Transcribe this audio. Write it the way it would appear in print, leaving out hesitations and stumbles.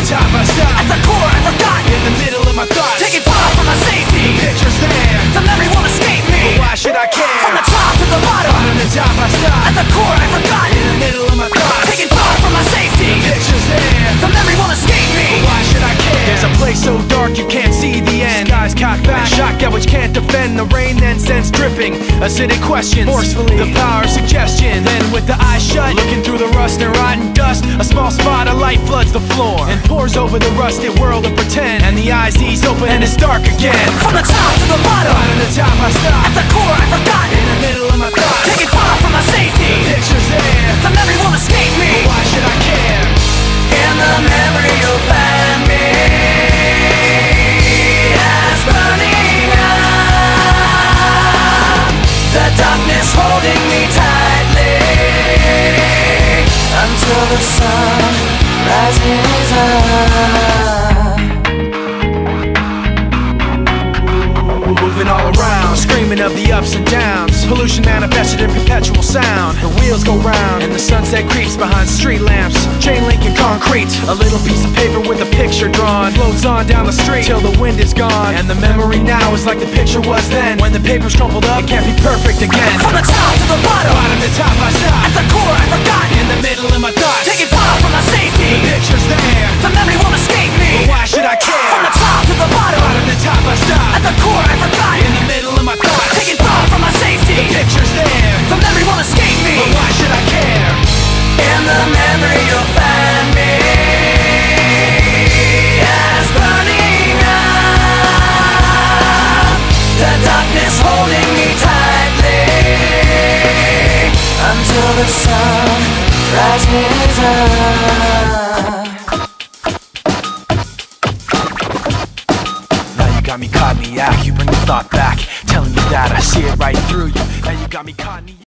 the top I stop. At the core I forgot. In the middle of my thoughts. Taking far from my safety. The picture's there. The memory won't escape me. But why should I care? From the top to the bottom. Bottom to top I stop. At the core I forgot. In the middle of my thoughts. Taking far from my safety. The picture's there. The memory won't escape me. But why should I care? There's a place so dark you can't see the end. Skies cocked back, shotgun which can't defend. The rain then sends dripping acidic questions forcefully. The power of suggestion. Then with the eyes shut, looking through the rust and rotten dust, a small spot of light floods the floor and pours over the rusted world of pretend. And the eyes ease open and it's dark again. From the top to the bottom. Bottom to top I stop. At the core I forgot. In the middle of my thoughts. Taking far from my safety. The picture's there. The memory won't escape me. But why should I care? In the memory you'll find me as burning up. The darkness holding me tightly until the sun rises up. Moving all around, screaming of the ups and downs. Pollution manifested in perpetual sound. The wheels go round and the sunset creeps behind street lamps. Chain link and concrete. A little piece of paper with a picture drawn floats on down the street till the wind is gone. And the memory now is like the picture was then. When the paper's crumpled up, it can't be perfect again. From the top to the bottom. Bottom to top I stop. At the core I forgot. In the middle of my thoughts. Taking far from my safety. The picture's there. The memory won't escape me. But why should I care? From the top to the bottom. Bottom to top I stop. At the core I forgot. In the middle of my thoughts. Taking far from my safety. The picture's there. The memory won't escape me. But why should I care? In the memory you'll find me as burning up. The darkness holding me tightly until the sun rises up. Now you got me caught in the act. You bring the thought back, telling me that I see it right through you. Now you got me caught in the